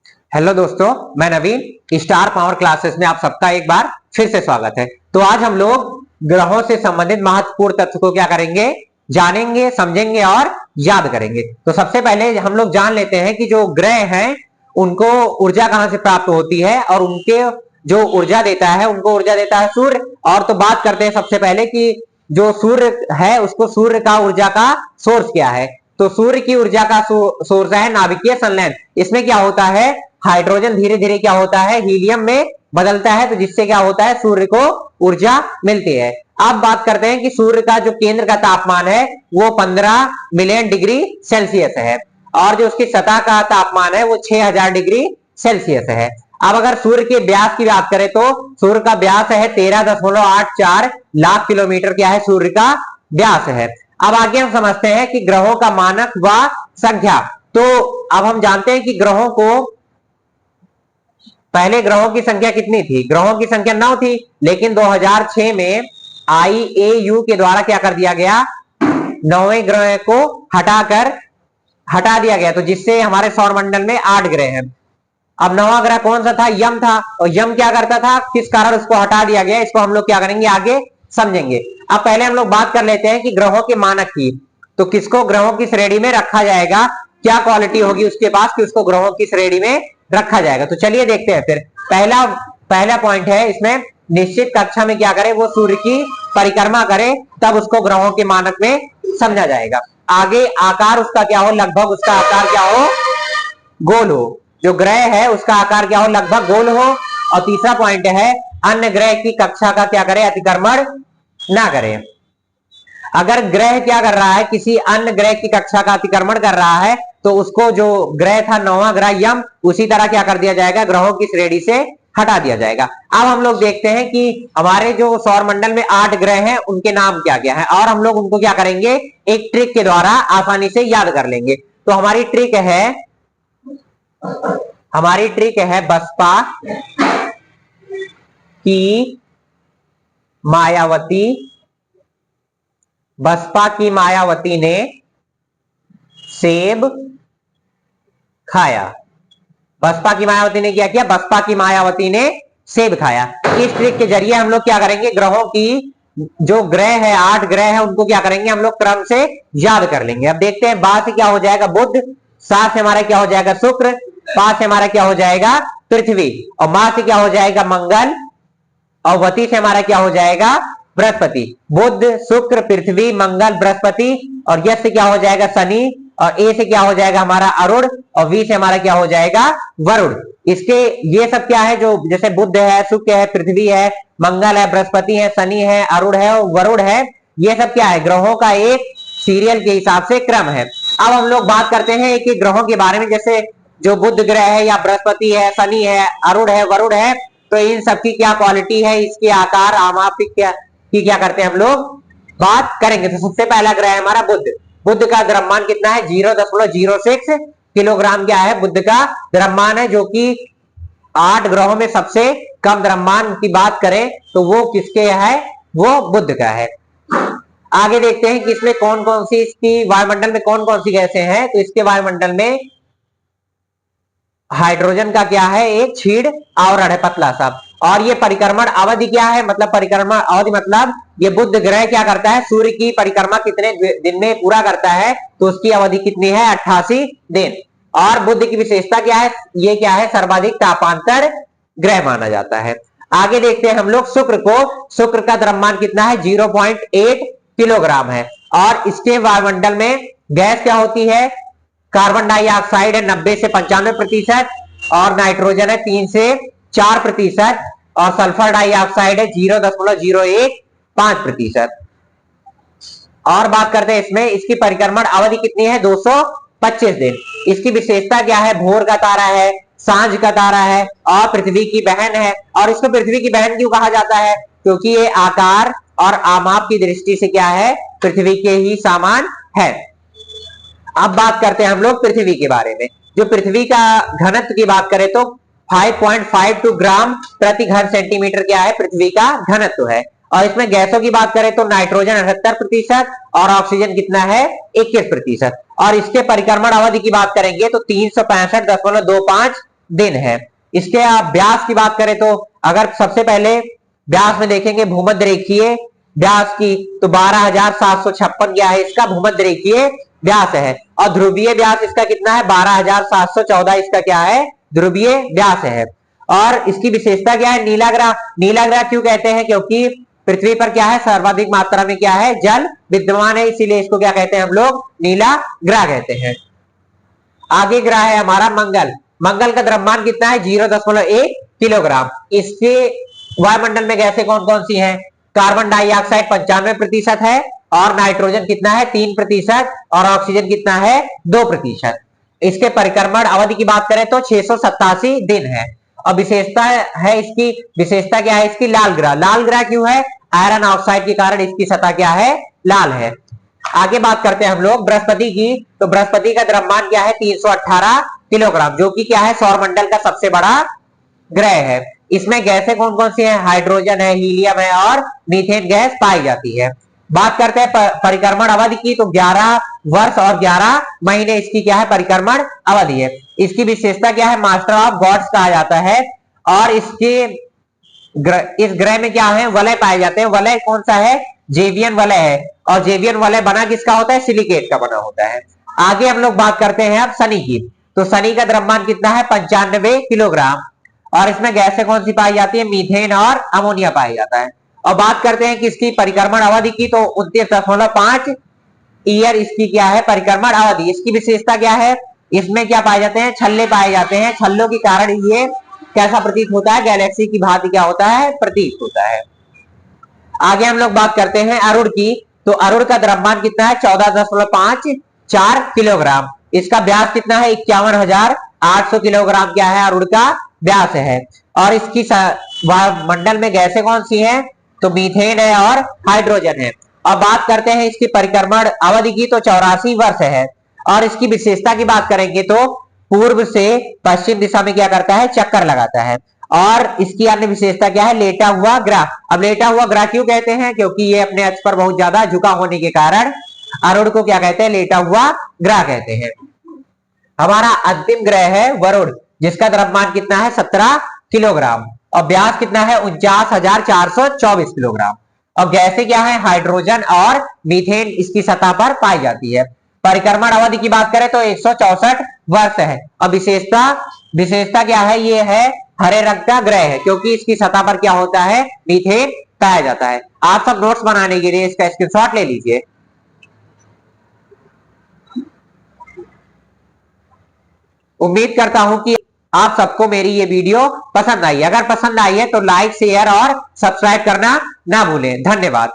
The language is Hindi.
हेलो दोस्तों, मैं नवीन स्टार पावर क्लासेस में आप सबका एक बार फिर से स्वागत है। तो आज हम लोग ग्रहों से संबंधित महत्वपूर्ण तथ्य को क्या करेंगे, जानेंगे, समझेंगे और याद करेंगे। तो सबसे पहले हम लोग जान लेते हैं कि जो ग्रह हैं उनको ऊर्जा कहां से प्राप्त होती है और उनके जो ऊर्जा देता है उनको ऊर्जा देता है सूर्य। और तो बात करते हैं सबसे पहले कि जो सूर्य है उसको सूर्य का ऊर्जा का सोर्स क्या है। तो सूर्य की ऊर्जा का सोर्स है नाभिकीय संलयन। इसमें क्या होता है, हाइड्रोजन धीरे धीरे क्या होता है, हीलियम में बदलता है, तो जिससे क्या होता है, सूर्य को ऊर्जा मिलती है। अब बात करते हैं कि सूर्य का जो केंद्र का तापमान है वो 15 मिलियन डिग्री सेल्सियस है और जो उसकी सतह का तापमान है वो 6000 डिग्री सेल्सियस है। अब अगर सूर्य के व्यास की बात करें तो सूर्य का व्यास है 13.84 लाख किलोमीटर, क्या है, सूर्य का व्यास है। अब आगे हम समझते हैं कि ग्रहों का मानक व संख्या। तो अब हम जानते हैं कि ग्रहों को, पहले ग्रहों की संख्या कितनी थी, ग्रहों की संख्या 9 थी, लेकिन 2006 में IAU के द्वारा क्या कर दिया गया, 9वें ग्रह को हटा दिया गया, तो जिससे हमारे सौरमंडल में 8 ग्रह हैं। अब 9वां ग्रह कौन सा था, यम था, और यम क्या करता था, किस कारण उसको हटा दिया गया, इसको हम लोग क्या करेंगे, आगे समझेंगे। अब पहले हम लोग बात कर लेते हैं कि ग्रहों के मानक की। तो किसको ग्रहों की श्रेणी में रखा जाएगा, क्या क्वालिटी होगी उसके पास कि उसको ग्रहों की श्रेणी में रखा जाएगा। तो चलिए देखते हैं। फिर पहला पॉइंट है इसमें, निश्चित कक्षा में क्या करे, वो सूर्य की परिक्रमा करे, तब उसको ग्रहों के मानक में समझा जाएगा। आगे आकार उसका क्या हो, लगभग उसका आकार क्या हो, गोल हो। जो ग्रह है उसका आकार क्या हो, लगभग गोल हो। और तीसरा पॉइंट है, अन्य ग्रह की कक्षा का क्या करे, अतिक्रमण ना करे। अगर ग्रह क्या कर रहा है, किसी अन्य ग्रह की कक्षा का अतिक्रमण कर रहा है, तो उसको, जो ग्रह था 9वां ग्रह यम, उसी तरह क्या कर दिया जाएगा, ग्रहों की श्रेणी से हटा दिया जाएगा। अब हम लोग देखते हैं कि हमारे जो सौरमंडल में 8 ग्रह हैं उनके नाम क्या क्या है, और हम लोग उनको क्या करेंगे, एक ट्रिक के द्वारा आसानी से याद कर लेंगे। तो हमारी ट्रिक है बसपा की मायावती। बसपा की मायावती ने सेब खाया। बसपा की मायावती ने क्या किया, बसपा की मायावती ने सेब खाया। इस ट्रिक के जरिए हम लोग क्या करेंगे, ग्रहों की जो ग्रह है, 8 ग्रह है, उनको क्या करेंगे, हम लोग क्रम से याद कर लेंगे। अब देखते हैं, बा से क्या हो जाएगा, बुध, सा से हमारा क्या हो जाएगा, शुक्र, पा से हमारा क्या हो जाएगा, पृथ्वी, और मां से क्या हो जाएगा, मंगल, और वती से हमारा क्या हो जाएगा, बृहस्पति। बुध, शुक्र, पृथ्वी, मंगल, बृहस्पति, और यश से क्या हो जाएगा, शनि, और ए से क्या हो जाएगा हमारा अरुण, और वी से हमारा क्या हो जाएगा, वरुण। इसके ये सब क्या है, जो जैसे बुध है, शुक्र है, पृथ्वी है, मंगल है, बृहस्पति है, शनि है, अरुण है और वरुण है, ये सब क्या है, ग्रहों का एक सीरियल के हिसाब से क्रम है। अब हम लोग बात करते हैं कि ग्रहों के बारे में, जैसे जो बुध ग्रह है या बृहस्पति है, शनि है, अरुण है, वरुण है, तो इन सबकी क्या क्वालिटी है, इसके आकार, आमापिक क्या करते हैं हम लोग बात करेंगे। तो सबसे पहला ग्रह है हमारा बुध। बुध का द्रव्यमान कितना है, 0.06 किलोग्राम क्या है, बुध का द्रव्यमान है, जो कि 8 ग्रहों में सबसे कम द्रव्यमान की बात करें तो वो किसके है, वो बुध का है। आगे देखते हैं कि इसमें कौन कौन सी, इसकी वायुमंडल में कौन कौन सी गैसें हैं। तो इसके वायुमंडल में हाइड्रोजन का क्या है, एक छीड़ आवरण है, पतला सा। और ये परिक्रमण अवधि क्या है, मतलब परिक्रमण अवधि मतलब ये बुध ग्रह क्या करता है, सूर्य की परिक्रमा कितने दिन में पूरा करता है, तो उसकी अवधि कितनी है, 88 दिन। और बुध की विशेषता क्या है, ये क्या है, सर्वाधिक तापांतर ग्रह माना जाता है। आगे देखते हैं हम लोग शुक्र को। शुक्र का द्रव्यमान कितना है, 0.8 किलोग्राम है। और इसके वायुमंडल में गैस क्या होती है, कार्बन डाइऑक्साइड है 90 से 95%, और नाइट्रोजन है 3 से 4%, और सल्फर डाइऑक्साइड है 0.015%। और बात करते हैं इसमें, इसकी परिक्रमण अवधि कितनी है, 225 दिन। इसकी विशेषता क्या है, भोर का तारा है, सांझ का तारा है, और पृथ्वी की बहन है। और इसको पृथ्वी की बहन क्यों कहा जाता है, क्योंकि ये आकार और आमाप की दृष्टि से क्या है, पृथ्वी के ही समान है। अब बात करते हैं हम लोग पृथ्वी के बारे में। जो पृथ्वी का घनत्व की बात करें तो 5.52 ग्राम प्रति घन सेंटीमीटर क्या है, पृथ्वी का घनत्व है। और इसमें गैसों की बात करें तो नाइट्रोजन 78% और ऑक्सीजन कितना है, 21%। और इसके परिक्रमण अवधि की बात करेंगे तो 365.25 दिन है। इसके आप व्यास की बात करें तो अगर सबसे पहले व्यास में देखेंगे भूमध्य रेखीय व्यास की, तो 12,756 क्या है इसका भूमध्य रेखीय व्यास है। और ध्रुवीय व्यास इसका कितना है 12,714 इसका क्या है ध्रुवीय व्यास है। और इसकी विशेषता क्या है नीला ग्रह। नीला ग्रह क्यों कहते हैं क्योंकि पृथ्वी पर क्या है सर्वाधिक मात्रा में क्या है जल विद्यमान है, इसीलिए इसको क्या कहते हैं हम लोग नीला ग्रह कहते हैं। आगे ग्रह है हमारा मंगल। मंगल का द्रव्यमान कितना है 0.1 किलोग्राम। इसके वायुमंडल में गैसें कौन कौन सी हैं, कार्बन डाइऑक्साइड 95% है, और नाइट्रोजन कितना है 3%, और ऑक्सीजन कितना है 2%। इसके परिक्रमण अवधि की बात करें तो 687 दिन है। और विशेषता है इसकी, विशेषता क्या है इसकी लाल ग्रह। लाल ग्रह क्यों है, आयरन ऑक्साइड के कारण इसकी सतह क्या है लाल है। आगे बात करते हैं हम लोग बृहस्पति की, तो बृहस्पति का द्रव्यमान क्या है 318 किलोग्राम, जो कि क्या है सौरमंडल का सबसे बड़ा ग्रह है। इसमें गैसें कौन कौन सी है, हाइड्रोजन है, हीलियम है और मीथेन गैस पाई जाती है। बात करते हैं परिक्रमण अवधि की, तो 11 वर्ष और 11 महीने इसकी क्या है परिक्रमण अवधि है। इसकी विशेषता क्या है मास्टर ऑफ गॉड्स कहा जाता है। और इसके इस ग्रह में क्या है वलय पाए जाते हैं। वलय कौन सा है जेवियन वलय है, और जेवियन वलय बना किसका होता है सिलिकेट का बना होता है। आगे हम लोग बात करते हैं अब शनि की, तो शनि का द्रव्यमान कितना है 95 किलोग्राम, और इसमें गैसें कौन सी पाई जाती है मीथेन और अमोनिया पाया जाता है। और बात करते हैं कि इसकी परिक्रमण अवधि की, तो 29.5 ईयर इसकी क्या है परिक्रमण अवधि। इसकी विशेषता क्या है, इसमें क्या पाए जाते हैं छल्ले पाए जाते हैं। छल्लों के कारण ये कैसा प्रतीत होता है गैलेक्सी की भांति क्या होता है प्रतीत होता है। आगे हम लोग बात करते हैं अरुण की, तो अरुण का द्रव्यमान कितना है 14.54 किलोग्राम। इसका व्यास कितना है 51,800 किलोग्राम क्या है अरुण का व्यास है। और इसकी मंडल में गैसें कौन सी हैं, तो मीथेन है और हाइड्रोजन है। और बात करते हैं इसकी परिक्रमण अवधि की, तो 84 वर्ष है। और इसकी विशेषता की बात करेंगे तो पूर्व से पश्चिम दिशा में क्या करता है चक्कर लगाता है। और इसकी अन्य विशेषता क्या है लेटा हुआ ग्रह। अब लेटा हुआ ग्रह क्यों कहते हैं, क्योंकि ये अपने अक्ष पर बहुत ज्यादा झुका होने के कारण अरुण को क्या कहते हैं लेटा हुआ ग्रह कहते हैं। हमारा अंतिम ग्रह है वरुण, जिसका द्रव्यमान कितना है 17 किलोग्राम, और व्यास कितना है 49,424 किलोग्राम। और गैसें क्या है हाइड्रोजन और मीथेन इसकी सतह पर पाई जाती है। परिक्रमण अवधि की बात करें तो 164 वर्ष है। और विशेषता क्या है, ये है हरे रंग का ग्रह है, क्योंकि इसकी सतह पर क्या होता है मीथेन पाया जाता है। आप सब नोट्स बनाने के लिए इसका स्क्रीनशॉट ले लीजिए। उम्मीद करता हूं कि आप सबको मेरी ये वीडियो पसंद आई। अगर पसंद आई है तो लाइक शेयर और सब्सक्राइब करना ना भूलें। धन्यवाद।